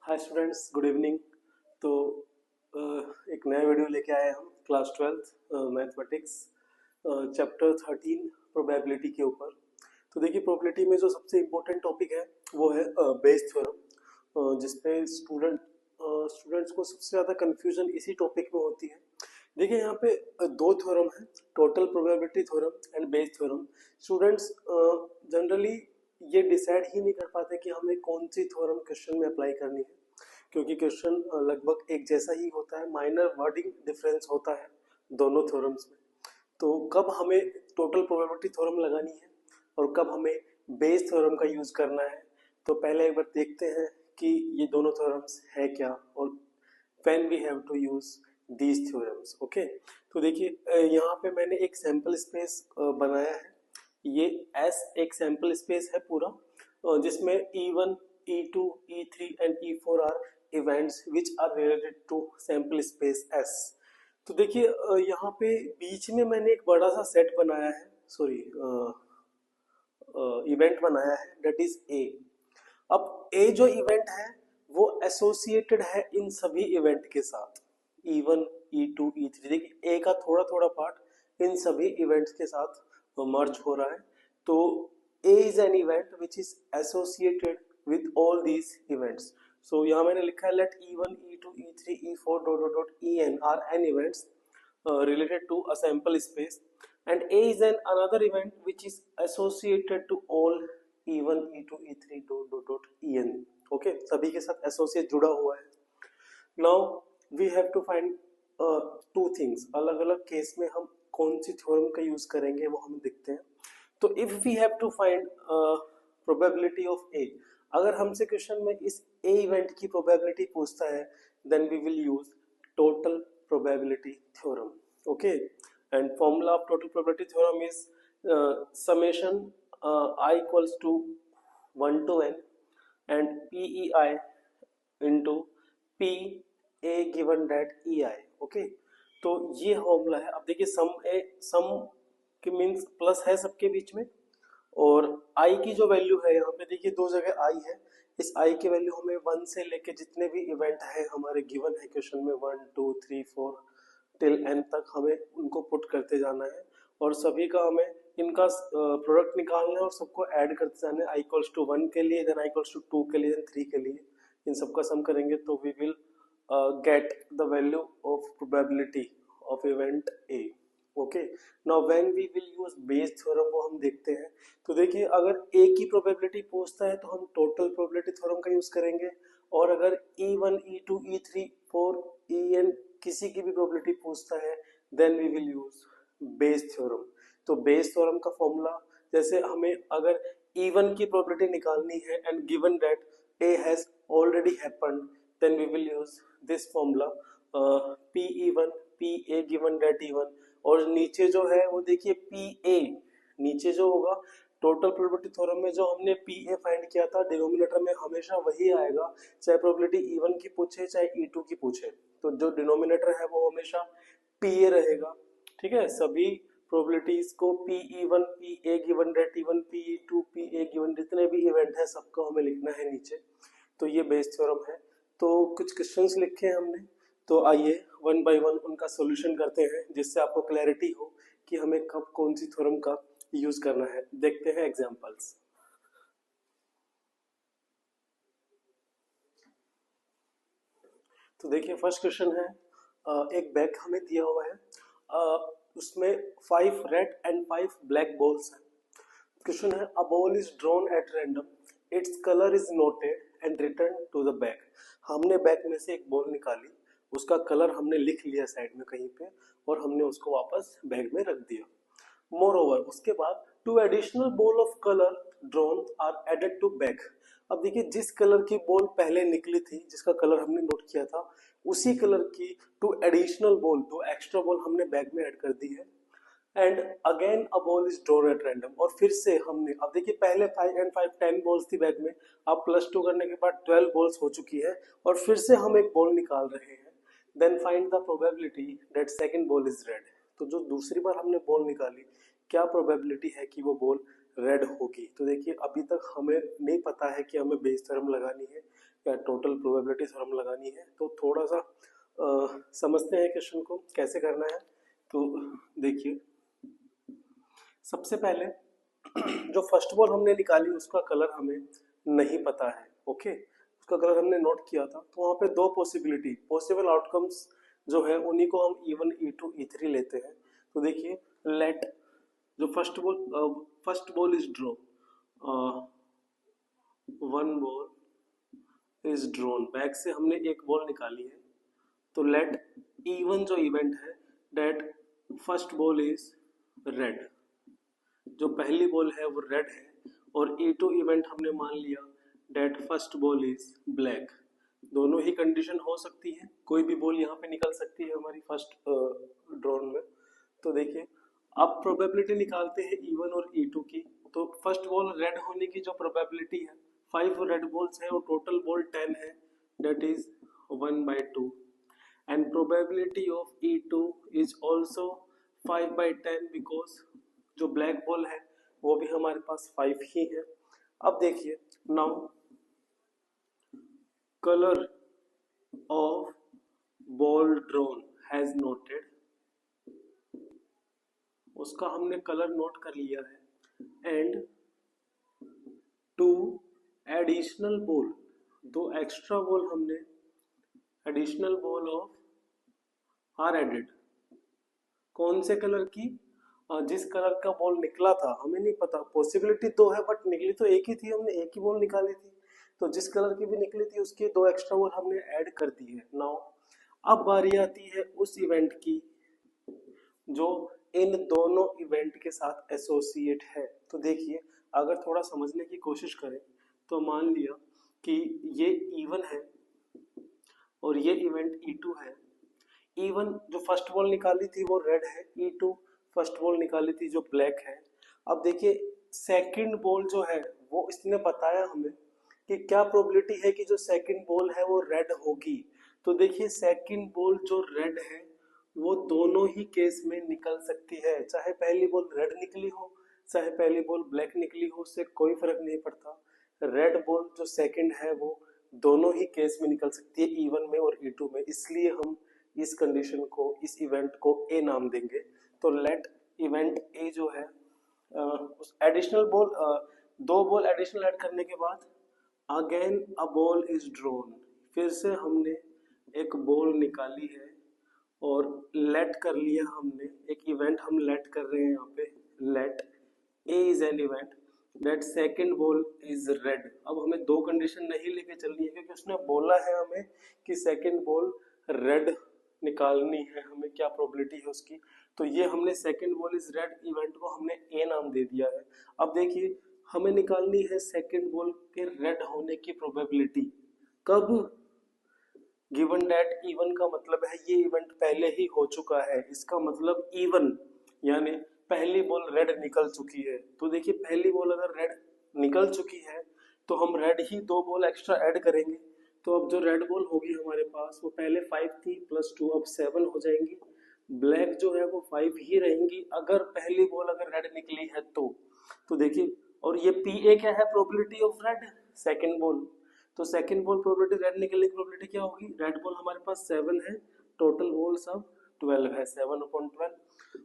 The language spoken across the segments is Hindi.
Hi students, good evening. तो अ, एक नया वीडियो लेके आए हम class 12th mathematics chapter 13 probability के ऊपर। तो देखिए, प्रोबेबिलिटी में जो सबसे इम्पोर्टेंट टॉपिक है वो है बेस थ्योरम, जिसपे स्टूडेंट्स को सबसे ज़्यादा कंफ्यूजन इसी टॉपिक में होती है। देखिए, यहाँ पे दो थ्योरम है, total probability theorem and Bayes theorem. Students generally ये डिसाइड ही नहीं कर पाते कि हमें कौन सी थ्योरम क्वेश्चन में अप्लाई करनी है, क्योंकि क्वेश्चन लगभग एक जैसा ही होता है, माइनर वर्डिंग डिफरेंस होता है दोनों थ्योरम्स में। तो कब हमें टोटल प्रोबेबिलिटी थ्योरम लगानी है और कब हमें बेस थ्योरम का यूज करना है, तो पहले एक बार देखते हैं कि ये दोनों थ्योरम्स है क्या और when we have to use these theorems. Okay, तो देखिए यहाँ पे मैंने एक सैंपल स्पेस बनाया है। ये एस एक सैंपल स्पेस है पूरा, जिसमें E1, E2, E3 and E4 are events which are related to sample space S। तो देखिए यहाँ पे बीच में मैंने एक बड़ा सा सेट बनाया है, सॉरी इवेंट बनाया है, दैट इज ए। अब ए जो इवेंट है वो एसोसिएटेड है इन सभी इवेंट के साथ, E1, E2, E3। देखिए ए का थोड़ा थोड़ा पार्ट इन सभी इवेंट्स के साथ मर्ज हो रहा है। तो A is an event which is associated with all these events. So यहाँ मैंने लिखा है let E1, E2, E3, E4 dot dot dot En are an events related to a sample space, and A is an another event which is associated to all E1, E2, E3 dot dot dot En। okay, सभी के साथ associate जुड़ा हुआ है। now we have to find two things। अलग अलग केस में हम कौन सी थ्योरम का यूज करेंगे वो हम देखते हैं। तो if we have to find probability of A, अगर हमसे क्वेश्चन में इस A इवेंट की प्रोबेबिलिटी पूछता है, then we will use total probability theorem। okay, and formula of total probability theorem is summation I equals to 1 to n and PEI into P A given that EI। okay, तो ये फॉर्मूला है। अब देखिए सम के मीन्स प्लस है सबके बीच में, और आई की जो वैल्यू है यहाँ पे देखिए दो जगह आई है। इस आई की वैल्यू हमें 1 से लेके जितने भी इवेंट है हमारे गिवन है क्वेश्चन में 1 2 3 4 टिल एन तक, हमें उनको पुट करते जाना है और सभी का हमें इनका प्रोडक्ट निकालना है और सबको ऐड करते जाना है। आई इक्वल्स टू 1 के लिए, देन आई इक्वल्स टू 2 के लिए, देन 3 के लिए। इन सबका सम करेंगे तो we will get the value of probability of event A। Okay, now when we will use Bayes theorem वो हम देखते हैं। तो देखिए अगर A की प्रोबेबिलिटी पूछता है तो हम टोटल प्रोबेबिलिटी थ्योरम का यूज करेंगे, और अगर E1, E2, E3, 4, En किसी की भी प्रोबेबिलिटी पूछता है then we will use Bayes theorem. तो बेस थ्योरम का फॉर्मूला, जैसे हमें अगर E1 की प्रोबेबिलिटी निकालनी है and given that A has already happened, then we will use this formula PE1 PA given that E1। और नीचे जो है वो देखिए PA, नीचे जो होगा टोटल प्रोबेबिलिटी थ्योरम में जो हमने PA फाइंड किया था, डिनोमिनेटर में हमेशा वही आएगा, चाहे प्रोबेबिलिटी E1 की पूछे चाहे E2 की पूछे, तो जो डिनोमिनेटर है वो हमेशा PA रहेगा। ठीक है, सभी प्रोबेबिलिटीज को PE1 PA given that E1 PE2 PA given जितने भी इवेंट है सबको हमें लिखना है नीचे। तो ये बेस थ्योरम है। तो कुछ क्वेश्चंस लिखे हैं हमने, तो आइए वन बाय वन उनका सॉल्यूशन करते हैं जिससे आपको क्लैरिटी हो कि हमें कब कौन सी थ्योरम का यूज करना है। देखते हैं एग्जांपल्स। तो देखिए फर्स्ट क्वेश्चन है, एक बैग हमें दिया हुआ है, उसमें 5 रेड एंड 5 ब्लैक बॉल्स हैं। क्वेश्चन है a ball is drawn at random, its colour is noted and return to the bag. हमने बैग में से एक बॉल निकाली, उसका कलर हमने लिख लिया साइड में कहीं पे और हमने उसको वापस बैग में रख दिया। मोर ओवर उसके बाद 2 additional ball of colour drawn are added to bag. अब देखिए जिस कलर की बॉल पहले निकली थी, जिसका कलर हमने नोट किया था, उसी कलर की 2 एडिशनल बॉल, 2 एक्स्ट्रा बॉल हमने बैग में ऐड कर दी है। And again a ball is drawn at random, और फिर से हमने, अब देखिए पहले 5 एंड 5 10 बॉल्स थी बैग में, अब +2 करने के बाद 12 बॉल्स हो चुकी है और फिर से हम एक बॉल निकाल रहे हैं। Then find the probability that second ball is red. तो जो दूसरी बार हमने बॉल निकाली, क्या प्रोबेबिलिटी है कि वो बॉल रेड होगी। तो देखिए अभी तक हमें नहीं पता है कि हमें बेस थ्योरम लगानी है, या टोटल प्रोबेबिलिटी थ्योरम लगानी है। तो थोड़ा सा समझते हैं क्वेश्चन को कैसे करना है। तो देखिए, सबसे पहले जो फर्स्ट बॉल हमने निकाली उसका कलर हमें नहीं पता है। ओके, उसका कलर हमने नोट किया था, तो वहाँ पे दो पॉसिबल आउटकम्स जो है उन्हीं को हम E1 E2 E3 लेते हैं। तो देखिए, लेट जो first ball is draw, one ball is drawn, bag से हमने एक बॉल निकाली है। तो लेट E1 जो इवेंट है that first ball is red, जो पहली बॉल है वो रेड है, और E2 इवेंट हमने मान लिया that first ball is black. दोनों ही कंडीशन हो सकती है, कोई भी बॉल यहाँ पे निकल सकती है हमारी फर्स्ट ड्रॉन में। तो देखिए, अब प्रोबेबिलिटी निकालते हैं E1 और E2 की। तो फर्स्ट बॉल रेड होने की जो प्रोबेबिलिटी है, 5 रेड बॉल्स है और टोटल बॉल 10 है, that is 1/2, and probability of E2 is also 5/10 because जो ब्लैक बॉल है वो भी हमारे पास 5 ही है। अब देखिए, now colour of ball drawn has noted, उसका हमने कलर नोट कर लिया है। एंड टू एडिशनल बॉल, दो एक्स्ट्रा बॉल हमने additional ball of are added, कौन से कलर की, जिस कलर का बॉल निकला था हमें नहीं पता, पॉसिबिलिटी तो है बट निकली तो एक ही थी, हमने एक ही बॉल निकाली थी। तो जिस कलर की भी निकली थी उसकी दो एक्स्ट्रा बॉल हमने ऐड कर दी है। नाउ अब बारी आती है उस इवेंट की जो इन दोनों इवेंट के साथ एसोसिएट है। तो देखिए, अगर थोड़ा समझने की कोशिश करें तो मान लिया कि ये E1 है और ये इवेंट E2 है। E1 जो फर्स्ट बॉल निकाली थी वो रेड है, E2 फर्स्ट बॉल निकाली थी जो ब्लैक है। अब देखिए, सेकंड बॉल जो है वो इसने बताया हमें कि क्या प्रोबेबिलिटी है कि जो सेकंड बॉल है वो रेड होगी। तो देखिए, सेकंड बॉल जो रेड है वो दोनों ही केस में निकल सकती है, चाहे पहली बॉल रेड निकली हो चाहे पहली बॉल ब्लैक निकली हो, उससे कोई फर्क नहीं पड़ता। रेड बॉल जो सेकंड है वो दोनों ही केस में निकल सकती है, E1 में और E2 में, इसलिए हम इस कंडीशन को, इस इवेंट को ए नाम देंगे। तो लेट इवेंट ए जो है, उस एडिशनल बॉल, दो बॉल एडिशनल ऐड करने के बाद again a ball is drawn, फिर से हमने एक बॉल निकाली है और लेट कर लिया हमने, एक इवेंट हम लेट कर रहे हैं यहाँ पे, let A is an event that second ball is red. अब हमें दो कंडीशन नहीं लेके चलनी है क्योंकि उसने बोला है हमें कि सेकंड बॉल रेड निकालनी है, हमें क्या प्रोबेबिलिटी है उसकी। तो ये हमने second ball is red event को हमने ए नाम दे दिया है। अब देखिए, हमें निकालनी है सेकंड बॉल के रेड होने की प्रोबेबिलिटी, कब, गिवन दैट E1 का मतलब है ये इवेंट पहले ही हो चुका है, इसका मतलब E1 यानी पहली बॉल रेड निकल चुकी है। तो देखिए, पहली बॉल अगर रेड निकल चुकी है तो हम रेड ही दो बॉल एक्स्ट्रा ऐड करेंगे। तो अब जो रेड बॉल होगी हमारे पास वो पहले 5 थी +2 अब 7 हो जाएंगी, ब्लैक जो है वो 5 ही रहेंगी अगर पहली बॉल अगर रेड निकली है तो देखिए, और ये PA क्या है, probability of red, second ball. तो सेकंड बॉल प्रोबेबिलिटी रेड निकलने की प्रोबेबिलिटी क्या होगी, रेड बॉल हमारे पास 7 है, टोटल बॉल सब 12 है, 7/12।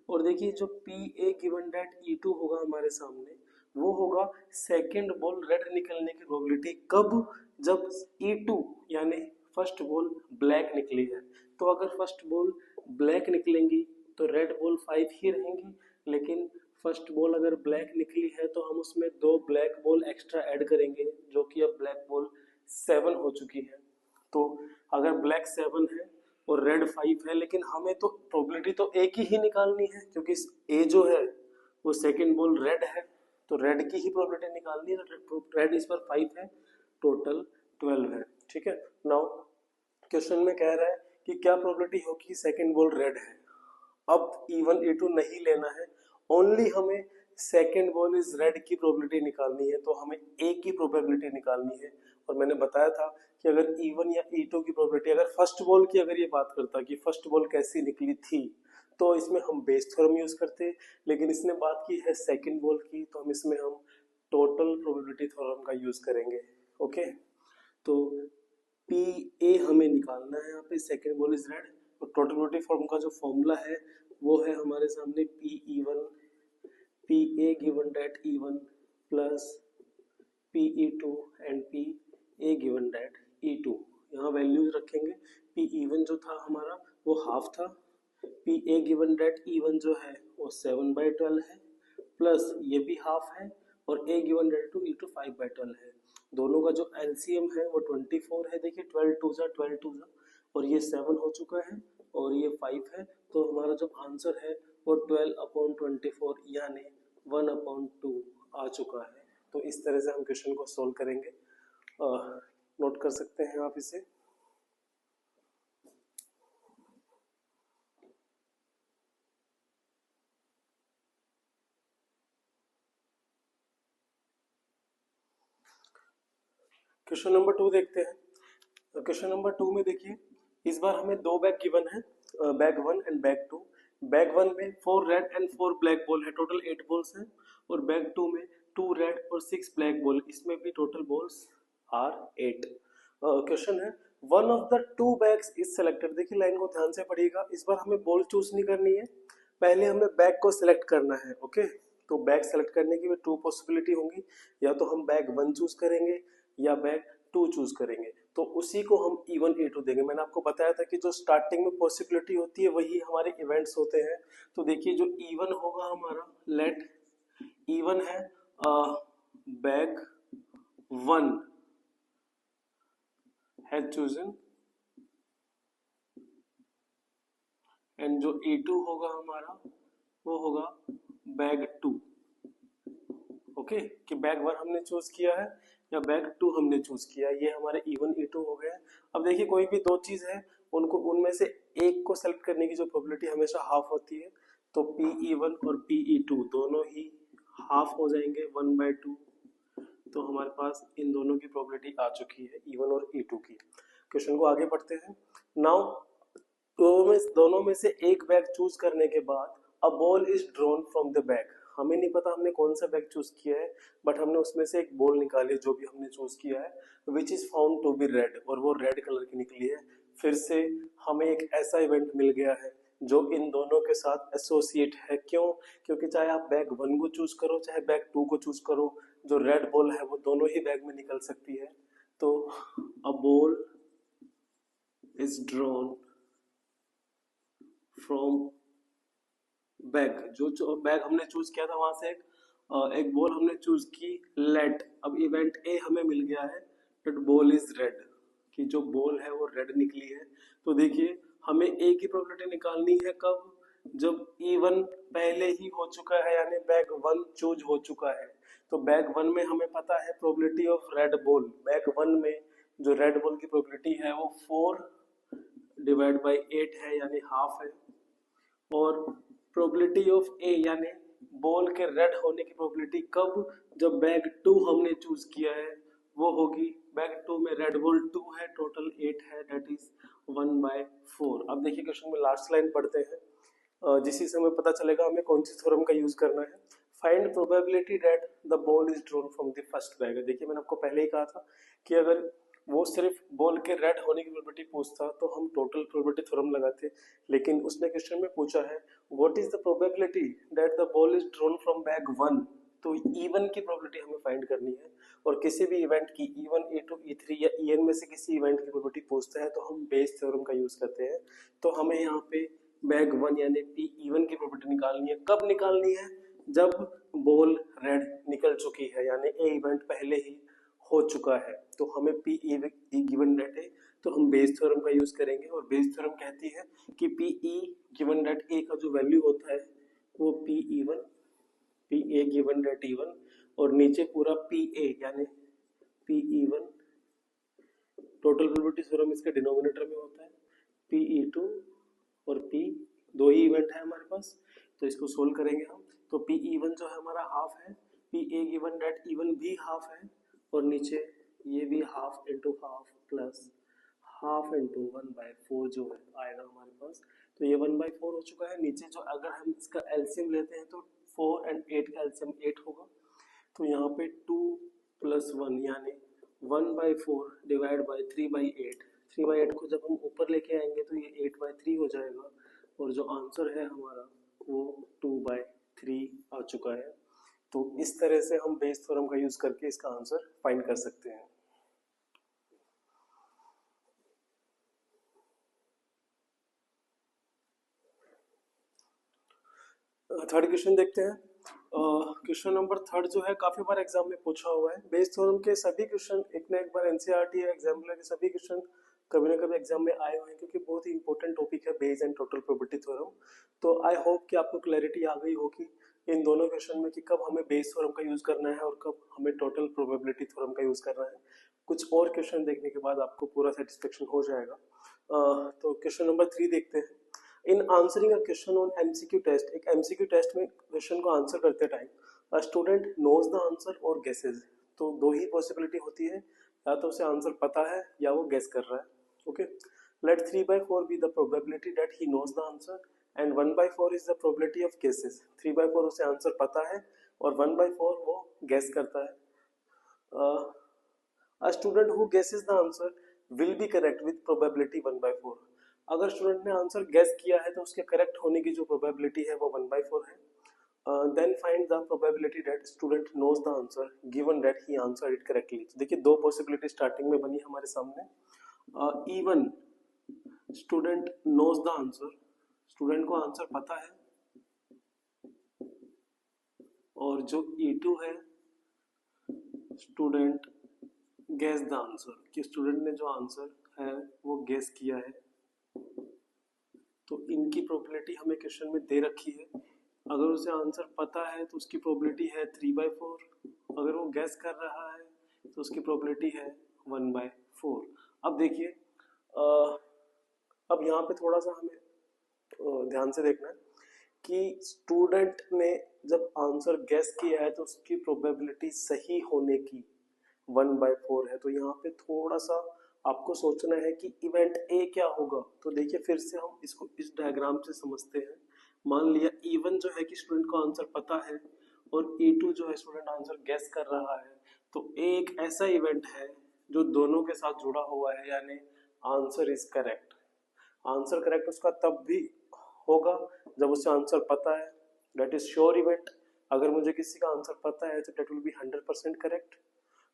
और देखिए, जो PA गिवन दैट E2 होगा हमारे सामने, वो होगा सेकंड बॉल रेड निकलने की प्रोबेबिलिटी, कब, जब E2 यानी फर्स्ट बॉल ब्लैक निकली है। तो अगर फर्स्ट बॉल ब्लैक निकलेंगी तो रेड बॉल 5 ही रहेंगी, लेकिन फर्स्ट बॉल अगर ब्लैक निकली है तो हम उसमें दो ब्लैक बॉल एक्स्ट्रा ऐड करेंगे, जो कि अब ब्लैक बॉल 7 हो चुकी है। तो अगर ब्लैक 7 है और रेड 5 है, लेकिन हमें तो प्रोबेबिलिटी तो एक ही निकालनी है क्योंकि ए जो है वो सेकंड बॉल रेड है, तो रेड की ही प्रोबेबिलिटी निकालनी है। रेड इस पर 5 है, टोटल 12 है। ठीक है, नाउ क्वेश्चन में कह रहा है कि क्या प्रोबेबिलिटी होगी सेकंड बॉल रेड है। अब E1 E2 नहीं लेना है, ओनली हमें सेकंड बॉल इज रेड की प्रोबेबिलिटी निकालनी है, तो हमें ए की प्रोबेबिलिटी निकालनी है। और मैंने बताया था कि अगर E1 या E2 की प्रोबेबिलिटी, अगर फर्स्ट बॉल की अगर ये बात करता कि फर्स्ट बॉल कैसी निकली थी, तो इसमें हम बेस थ्योरम यूज करते, लेकिन इसने बात की है सेकंड बॉल की, तो हम टोटल प्रोबेबिलिटी थ्योरम का यूज करेंगे। ओके, तो पी ए हमें निकालना है यहाँ पे, सेकेंड बोल इज रेड। तो टोटल प्रोबेबिलिटी फॉर्म का जो फॉर्मूला है वो है हमारे सामने P E one, P A given that E one plus P E two and P A given that E two. यहाँ वैल्यूज रखेंगे, पी ई वन जो था हमारा वो हाफ था, P A given that E one जो है वो 7/12 है, प्लस ये भी हाफ है, और A given that to E two 5/12 है। दोनों का जो एलसीएम है वो 24 है। देखिए 12 और ये 7 हो चुका है और ये 5 है, तो हमारा जो आंसर है वो 12/24 यानी 1/2 आ चुका है। तो इस तरह से हम क्वेश्चन को सोल्व करेंगे। नोट कर सकते हैं आप इसे। क्वेश्चन नंबर 2 देखते हैं। क्वेश्चन नंबर 2 में देखिए इस बार हमें दो बैग गिवन है, बैग 1 एंड बैग 2। बैग 1 में 4 रेड एंड 4 ब्लैक बॉल है, टोटल 8 बॉल्स हैं, और बैग 2 में 2 रेड और 6 ब्लैक बॉल, इसमें भी टोटल बॉल्स आर 8। क्वेश्चन है one of the two bags is selected. देखिए लाइन को ध्यान से पढ़िएगा, इस बार हमें बॉल चूज नहीं करनी है, पहले हमें बैग को सिलेक्ट करना है। ओके, तो बैग सेलेक्ट करने की भी टू पॉसिबिलिटी होंगी, या तो हम बैग 1 चूज करेंगे या बैग 2 चूज करेंगे, तो उसी को हम E1 E2 देंगे। मैंने आपको बताया था कि जो स्टार्टिंग में पॉसिबिलिटी होती है वही हमारे इवेंट्स होते हैं। तो देखिए जो E1 होगा हमारा, लेट E1 है बैग 1 हैज चूजन, एंड जो E2 होगा हमारा वो होगा बैग 2। ओके, कि बैग 1 हमने चूज किया है या बैग 2 हमने चूज किया, ये हमारे E1 E2 हो गए। अब देखिए कोई भी दो चीज है, उनको उनमें से एक को सेलेक्ट करने की जो प्रोबेबिलिटी हमेशा हाफ होती है, तो PE1 और PE2 दोनों ही हाफ हो जाएंगे 1/2। तो हमारे पास इन दोनों की प्रोबेबिलिटी आ चुकी है, E1 और E2 की। क्वेश्चन को आगे बढ़ते हैं। नाउ दोनों में से एक बैग चूज करने के बाद अ ball is drawn from the bag. हमें नहीं पता हमने कौन सा बैग चूज किया है, बट हमने उसमें से एक बॉल निकाली जो भी हमने चूज किया है, which is found to be red, और वो रेड कलर की निकली है। फिर से हमें एक ऐसा इवेंट मिल गया है जो इन दोनों के साथ एसोसिएट है। क्यों? क्योंकि चाहे आप बैग 1 को चूज करो चाहे बैग 2 को चूज करो, जो रेड बॉल है वो दोनों ही बैग में निकल सकती है। तो अ ball is drawn from bag, जो बैग हमने चूज किया था वहां से एक बॉल हमने चूज की लेट। अब इवेंट ए हमें मिल गया है दैट बॉल इज रेड, कि जो बॉल है वो रेड निकली है। तो देखिए हमें ए की प्रोबेबिलिटी निकालनी है कब, जब E1 पहले ही हो चुका है, यानी बैग 1 चूज हो चुका है। तो बैग 1 में हमें पता है probability of red ball, bag 1 में जो रेड बॉल की प्रोबेबिलिटी है वो 4/8 है, यानी हाफ है। और प्रोबेबिलिटी ऑफ ए यानी बॉल के रेड होने की प्रोबेबिलिटी कब, जब बैग 2 हमने चूज किया है, वो होगी बैग 2 में रेड बॉल 2 है, टोटल 8 है, दैट इज 1/4। अब देखिए क्वेश्चन में लास्ट लाइन पढ़ते हैं, जिसी से हमें पता चलेगा हमें कौन सी थ्योरम का यूज करना है। Find probability that the ball is drawn from the first bag. देखिए मैंने आपको पहले ही कहा था कि अगर वो सिर्फ बॉल के रेड होने की प्रोबेबिलिटी पूछता तो हम टोटल प्रोबेबिलिटी थ्योरम लगाते, लेकिन उसने क्वेश्चन में पूछा है what is the probability that the ball is drawn from bag 1। तो E1 की प्रोबेबिलिटी हमें फाइंड करनी है, और किसी भी इवेंट की E1 E2 E3 या EN में से किसी इवेंट की प्रोबेबिलिटी पूछता है तो हम बेस थ्योरम का यूज करते हैं। तो हमें यहाँ पे बैग 1 यानी PE1 की प्रोबेबिलिटी निकालनी है। कब निकालनी है? जब बॉल रेड निकल चुकी है, यानी ए इवेंट पहले ही हो चुका है। तो हमें PE गिवन डेट है, तो हम बेस थ्योरम का यूज करेंगे, और बेस थ्योरम कहती है कि PE गिवन डेट ए का जो वैल्यू होता है वो PE1 PA given that E1, और नीचे पूरा PA यानी PE1, टोटल प्रोबेबिलिटी थ्योरम इसके डिनोमिनेटर में होता है, PE2 और P दो ही इवेंट है हमारे पास, तो इसको सोल्व करेंगे हम। तो PE1 जो है हमारा हाफ है, PA गिवन डेट E1 भी हाफ है, और नीचे ये भी half into half plus half into 1/4 जो है आएगा हमारे पास। तो ये 1/4 हो चुका है। नीचे जो अगर हम इसका एलसीएम लेते हैं तो 4 और 8 का एलसीएम 8 होगा, तो यहाँ पे 2 + 1 यानी 1/4 डिवाइड बाई 3/8। 3/8 को जब हम ऊपर लेके आएंगे तो ये 8/3 हो जाएगा, और जो आंसर है हमारा वो 2/3 आ चुका है। तो इस तरह से हम बेस थ्योरम का यूज करके इसका आंसर फाइंड कर सकते हैं। थर्ड क्वेश्चन देखते हैं। क्वेश्चन नंबर थर्ड जो है काफी बार एग्जाम में पूछा हुआ है। बेस थ्योरम के सभी क्वेश्चन एक ना एक बार एनसीईआरटी एग्जामिनर के सभी क्वेश्चन कभी ना कभी एग्जाम में आए हुए हैं, क्योंकि बहुत ही इंपॉर्टेंट टॉपिक है base and total probability theorem. तो आई होप कि आपको क्लैरिटी आ गई होगी इन दोनों क्वेश्चन में कि कब हमें बेस थ्योरम का यूज करना है और कब हमें टोटल प्रोबेबिलिटी थ्योरम का यूज करना है। कुछ और क्वेश्चन देखने के बाद आपको पूरा सेटिस्फेक्शन हो जाएगा। तो क्वेश्चन नंबर 3 देखते हैं। In answering a question on MCQ test, एक एमसीक्यू टेस्ट में क्वेश्चन को आंसर करते time a student knows the answer और गेसेस। तो दो ही पॉसिबिलिटी होती है, या तो उसे आंसर पता है या वो गेस कर रहा है। Okay, let 3/4 be the probability that he knows the answer and 1/4 is the probability of guesses. 3/4 उसे आंसर पता है और 1/4 वो गेस करता है। A student who guesses the answer will be correct with probability 1/4। अगर स्टूडेंट ने आंसर गेस किया है तो उसके करेक्ट होने की जो प्रोबेबिलिटी है वो 1/4 है। Then find the probability that student knows the answer given that he answer it correctly. देखिए दो पॉसिबिलिटी स्टार्टिंग में बनी हमारे सामने। Even student knows the answer, student को आंसर पता है, और जो E2 है स्टूडेंट गेस द आंसर, कि स्टूडेंट ने जो आंसर है वो गेस किया है। तो इनकी प्रोबेबिलिटी हमें क्वेश्चन में दे रखी है। अगर उसे आंसर पता है तो उसकी प्रोबेबिलिटी है 3/4, अगर वो गेस कर रहा है तो उसकी प्रोबेबिलिटी है 1/4। अब देखिए अब यहाँ पे थोड़ा सा हमें ध्यान से देखना है कि स्टूडेंट ने जब आंसर गेस किया है तो उसकी प्रोबेबिलिटी सही होने की 1/4 है। तो यहाँ पे थोड़ा सा आपको सोचना है कि इवेंट ए क्या होगा। तो देखिए फिर से हम इसको इस डायग्राम से समझते हैं। मान लिया E1 जो है कि स्टूडेंट को आंसर पता है और E2 जो है स्टूडेंट आंसर गेस कर रहा है। तो एक ऐसा इवेंट है जो दोनों के साथ जुड़ा हुआ है, यानी answer is correct. Answer correct उसका तब भी होगा जब उसे आंसर पता है, दैट इज श्योर इवेंट। अगर मुझे किसी का आंसर पता है तो दैट विल बी 100% करेक्ट,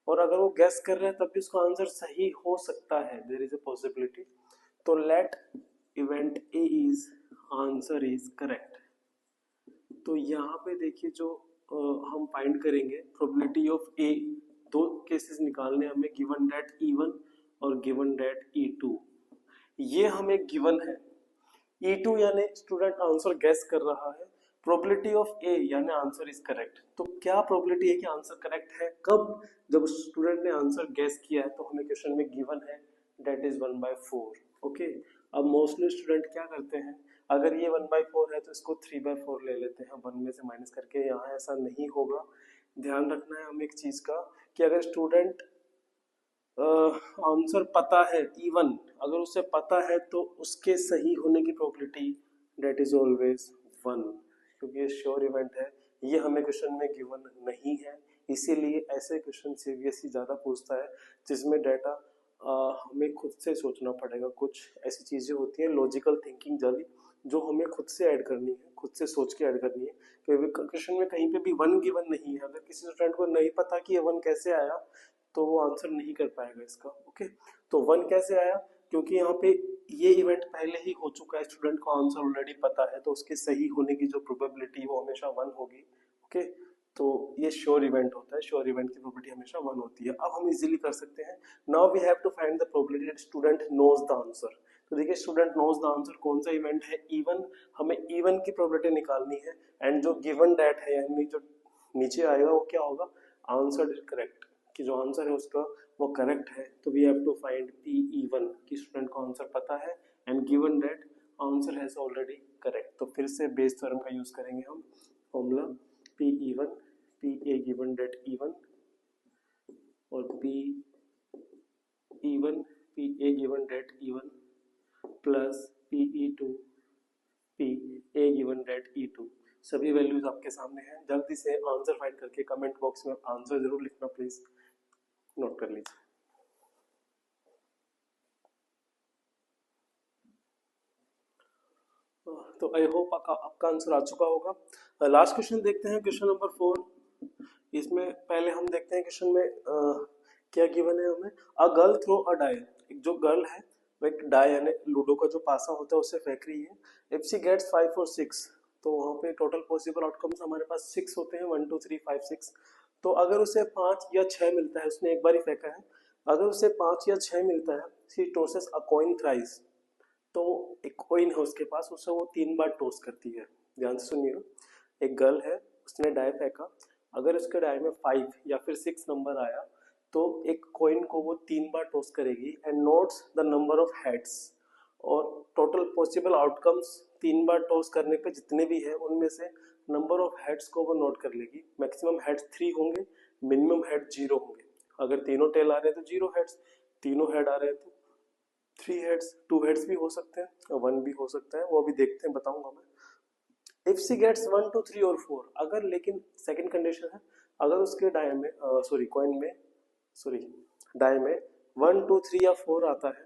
और अगर वो गेस कर रहे हैं तब भी उसका आंसर सही हो सकता है, देयर इज अ पॉसिबिलिटी। तो let event A is answer is correct. तो यहाँ पे देखिए जो हम फाइंड करेंगे प्रोबेबिलिटी ऑफ ए, दो केसेस निकालने हमें, गिवन दैट E1 और गिवन दैट E2। ये हमें गिवन है। E2 यानी स्टूडेंट आंसर गेस कर रहा है, प्रोबेबिलिटी ऑफ ए यानी आंसर इज करेक्ट। तो क्या प्रोबेबिलिटी है कि आंसर करेक्ट है, कब? जब स्टूडेंट ने आंसर गेस किया है। तो हमें क्वेश्चन में गिवन है दैट इज 1/4। ओके, अब मोस्टली स्टूडेंट क्या करते हैं, अगर ये 1/4 है तो इसको 3/4 ले लेते हैं 1 में से माइनस करके। यहाँ ऐसा नहीं होगा। ध्यान रखना है हमें एक चीज का कि अगर स्टूडेंट आंसर पता है E1, अगर उसे पता है तो उसके सही होने की प्रोबेबिलिटी डेट इज ऑलवेज 1, क्योंकि ये श्योर इवेंट है। ये हमें क्वेश्चन में गिवन नहीं है, इसीलिए ऐसे क्वेश्चन सीबीएसई ज्यादा पूछता है जिसमें डाटा हमें खुद से सोचना पड़ेगा। कुछ ऐसी चीजें होती हैं लॉजिकल थिंकिंग वाली जो हमें खुद से ऐड करनी है, खुद से सोच के ऐड करनी है। क्योंकि क्वेश्चन में कहीं पे भी 1 गिवन नहीं है। अगर किसी स्टूडेंट को नहीं पता कि ये 1 कैसे आया तो वो आंसर नहीं कर पाएगा इसका। ओके, तो 1 कैसे आया, क्योंकि यहाँ पे ये इवेंट पहले ही हो चुका है, स्टूडेंट को आंसर ऑलरेडी पता है, तो उसके सही होने की जो प्रोबेबिलिटी वो हमेशा 1 होगी। ओके, तो ये श्योर इवेंट होता है, श्योर इवेंट की प्रोबेबिलिटी हमेशा 1 होती है। अब हम इजीली कर सकते हैं। Now we have to find the probability that student knows the answer. तो देखिए स्टूडेंट नोज द आंसर कौन सा इवेंट है, E1। हमें E1 की प्रोबेबिलिटी निकालनी है, एंड जो गिवन दैट है यानी जो नीचे आएगा वो क्या होगा, आंसर इज करेक्ट, कि जो आंसर है उसका वो करेक्ट है। तो we have to find PE1 कि स्टूडेंट को आंसर पता है and given that answer has already correct. तो फिर से बेस थ्योरम का यूज करेंगे हम। Formula PE1, PA given that E1 और PE1 PA given that E1 plus PE2 PA given that E2। सभी वैल्यूज आपके सामने हैं। जल्दी से आंसर फाइंड करके कमेंट बॉक्स में आंसर जरूर लिखना, प्लीज नोट कर लीजिए। आई होप आपका आंसर आ चुका होगा। लास्ट क्वेश्चन देखते हैं, क्वेश्चन नंबर 4। इसमें पहले हम देखते हैं क्वेश्चन में क्या गिवन है हमें। A girl throw a die, एक जो गर्ल है वो एक डाई यानी लूडो का जो पासा होता है उससे फेंक रही है। इफ शी गेट्स 5 और 6, तो वहाँ पे टोटल पॉसिबल आउटकम्स हमारे पास 6 होते हैं, 1 2 3 5 6। तो अगर उसे 5 या 6 मिलता है, उसने एक बार ही फेंका है, अगर उसे 5 या 6 मिलता है, she tosses a coin thrice, तो एक कॉइन है उसके पास, उसे वो 3 बार टॉस करती है। ध्यान से सुनिएगा, एक गर्ल है, उसने डाई फेंका, अगर उसके डाई में 5 या फिर 6 नंबर आया तो एक कॉइन को वो 3 बार टॉस करेगी and notes the number of heads, और टोटल पॉसिबल आउटकम्स 3 बार टॉस करने पे जितने भी है उनमें से नंबर ऑफ हेड्स को वो नोट कर लेगी। मैक्सिमम हेड्स 3 होंगे, मिनिमम हेड 0 होंगे। अगर तीनों टेल आ रहे हैं तो 0 हेड्स, तीनों हेड आ रहे हैं तो 3 हेड्स, 2 हेड्स भी हो सकते हैं, 1 भी हो सकता है, वो अभी देखते हैं, बताऊंगा मैं। इफ सी गेट्स 1 2 3 और 4, अगर, लेकिन सेकंड कंडीशन है, अगर उसके डाई में कॉइन में डाई में 1 2 3 या 4 आता है,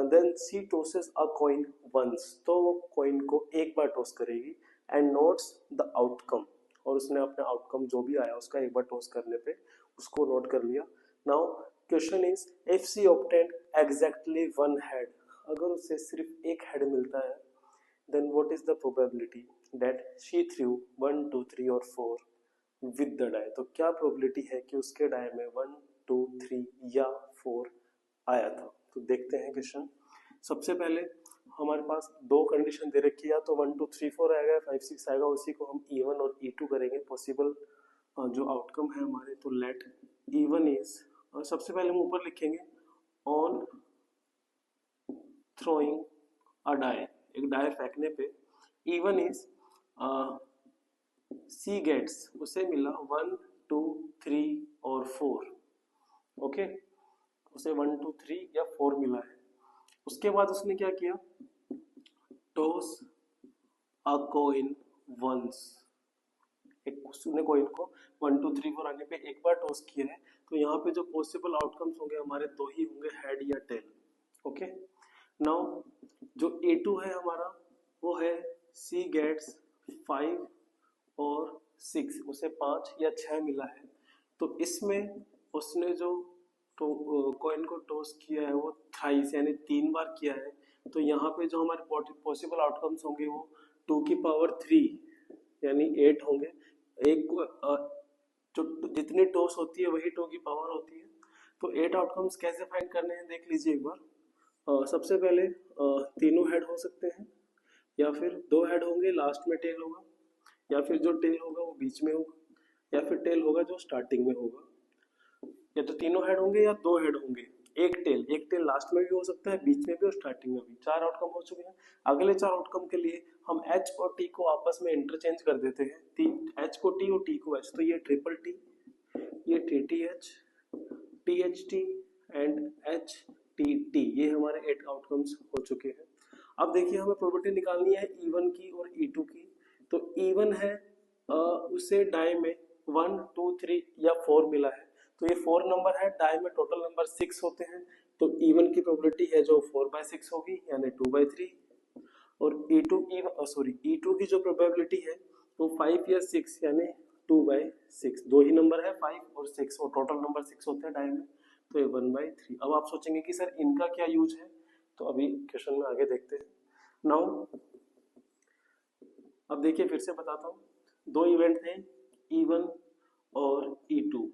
then she tosses a coin once, तो वो कॉइन को एक बार टॉस करेगी एंड नोट्स द आउटकम, और उसने अपने आउटकम जो भी आया उसका एक बार टॉस करने पे उसको नोट कर लिया। Now question is, if she obtained exactly 1 head, अगर उसे सिर्फ एक हेड मिलता है, then what is the probability that she threw 1 2 3 और 4 with the die, तो क्या प्रोबेबिलिटी है कि उसके डाई में 1 2 3 या 4 आया था। तो देखते हैं क्वेश्चन। सबसे पहले हमारे पास दो कंडीशन दे रखी है, तो 1 2 3 4 आएगा, 5 6 आएगा, उसी को हम E1 और E2 करेंगे पॉसिबल जो आउटकम है हमारे। तो लेट E1 इज, सबसे पहले हम ऊपर लिखेंगे ऑन थ्रोइंग अ डाई, एक डाई फेंकने पे E1 इज सी गेट्स, उसे मिला 1 2 3 और 4। ओके, उसे 1 2 3 या 4 मिला है। उसके बाद उसने क्या किया, टॉस अ कॉइन वंस, एक उसने कॉइन को 1 2 3 4 आने पे एक बार टॉस किया है, तो यहाँ पे जो पॉसिबल आउटकम्स होंगे हमारे दो ही होंगे, हेड या टेल। ओके, नाउ जो A2 है हमारा, वो है सी गेट्स 5 और 6, उसे 5 या 6 मिला है, तो इसमें उसने जो तो कॉइन को टॉस किया है वो थ्राइस यानी 3 बार किया है, तो यहाँ पे जो हमारे पॉसिबल आउटकम्स होंगे वो 2 की पावर 3 यानी 8 होंगे। एक जो जितनी टॉस होती है वही 2 की पावर होती है। तो 8 आउटकम्स कैसे फाइंड करने हैं देख लीजिए एक बार। सबसे पहले तीनों हेड हो सकते हैं, या फिर 2 हेड होंगे, लास्ट में टेल होगा, या फिर जो टेल होगा वो बीच में होगा, या फिर टेल होगा जो स्टार्टिंग में होगा। या तो तीनों हेड होंगे या 2 हेड होंगे, एक टेल लास्ट में भी हो सकता है, बीच में भी और स्टार्टिंग में भी। 4 आउटकम हो चुके हैं। अगले 4 आउटकम के लिए हम H और T को आपस में इंटरचेंज कर देते हैं, H को T और T को H, तो ये ट्रिपल T, ये TTH, THT एंड HTT, ये हमारे 8 आउटकम्स हो चुके हैं। अब देखिए हमें प्रोबेबिलिटी निकालनी है E1 की और E2 की। तो E1 है उसे डाई में 1 2 3 या 4 मिला है, तो ये 4 नंबर है, डाई में टोटल नंबर 6 होते हैं, तो E1 की प्रोबेबिलिटी है जो 4/6 होगी यानी 2/3, और E2 की जो प्रोबेबिलिटी है वो 5 या 6 यानी 2/6, दो ही नंबर है 5 और 6, और टोटल नंबर 6 होते हैं डाई में, तो ये 1/3। अब आप सोचेंगे कि सर इनका क्या यूज है, तो अभी क्वेश्चन में आगे देखते हैं। नाउ अब देखिए फिर से बताता हूँ, दो इवेंट थे E1 और E2।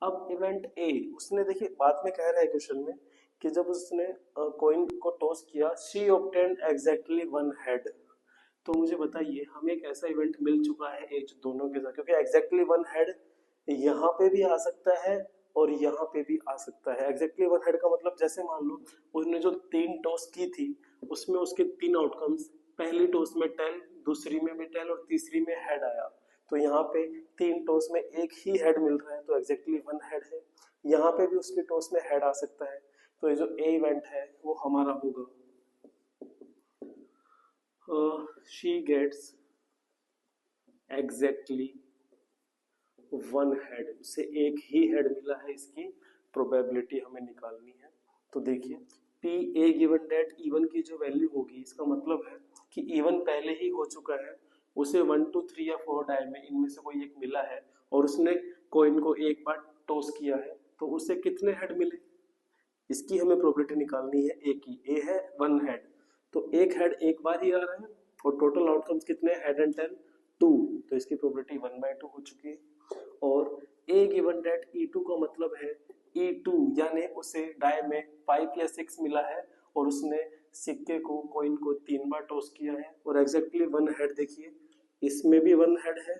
अब इवेंट A, उसने देखिए बाद में कह रहा है क्वेश्चन में कि जब उसने कॉइन को टॉस किया, शी ऑब्टेन्ड एग्जैक्टली 1 हेड। तो मुझे बताइए हमें एक ऐसा इवेंट मिल चुका है एज दोनों के साथ, क्योंकि एग्जैक्टली 1 हेड यहाँ पे भी आ सकता है और यहाँ पे भी आ सकता है। एग्जैक्टली 1 हेड का मतलब जैसे मान लो उसने जो 3 टॉस की थी उसमें उसके 3 आउटकम्स, पहली टॉस में टेल, दूसरी में भी टेल और तीसरी में हेड आया, तो यहाँ पे 3 टॉस में एक ही हेड मिल रहा है, तो एग्जैक्टली 1 हेड है। यहाँ पे भी उसकी टॉस में हेड आ सकता है, तो ये जो ए इवेंट है वो हमारा होगा शी गेट्स एग्जैक्टली 1 हेड, उससे एक ही हेड मिला है, इसकी प्रोबेबिलिटी हमें निकालनी है। तो देखिए P A given that E1 की जो वैल्यू होगी, इसका मतलब है कि इवन पहले ही हो चुका है, उसे 1 2 3 या 4 डाई में इनमें से कोई एक मिला है और उसने कॉइन को एक बार टॉस किया है, तो उसे कितने हेड मिले, इसकी हमें प्रोबेबिलिटी निकालनी है। ए की, ए है 1 हेड, तो एक हेड एक बार ही आ रहा है और टोटल आउटकम्स कितने, हेड एंड टेल 2, तो इसकी प्रोबेबिलिटी 1/2 हो चुकी है। और ए गिवन दैट E2 का मतलब है E2 यानी उसे डाई में 5 या 6 मिला है और उसने सिक्के को, कॉइन को 3 बार टॉस किया है और एग्जैक्टली 1 हेड, देखिए इसमें भी 1 हेड है,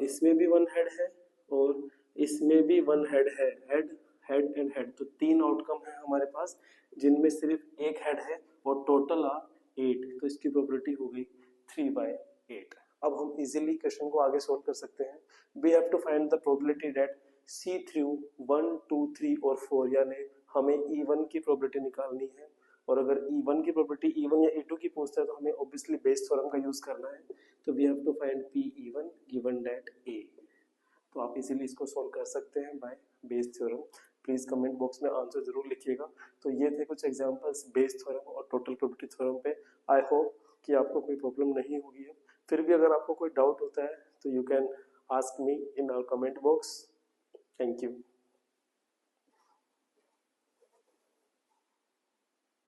इसमें भी 1 हेड है और इसमें भी 1 हेड है, हेड हेड एंड हेड, तो 3 आउटकम है हमारे पास जिनमें सिर्फ एक हेड है और टोटल आ 8, तो इसकी प्रोबेबिलिटी हो गई 3/8। अब हम इजीली क्वेश्चन को आगे सोल्व कर सकते हैं। We have to find the probability that she threw 1 2 3 और 4, यानी हमें E1 की प्रोबेबिलिटी निकालनी है और अगर E1 की प्रोबेबिलिटी E1 या E2 की पूछता है तो हमें ऑब्वियसली बेस थ्योरम का यूज करना है, तो we have to find PE1 given that A। तो आप इजीली इसको सोल्व कर सकते हैं by Bayes theorem. Please comment box में आंसर जरूर लिखिएगा। तो ये थे कुछ एग्जांपल्स बेस थ्योरम और टोटल प्रोबेबिलिटी थ्योरम पे। आई होप कि आपको कोई प्रॉब्लम नहीं होगी है। फिर भी अगर आपको कोई डाउट होता है तो you can ask me in our comment box. Thank you.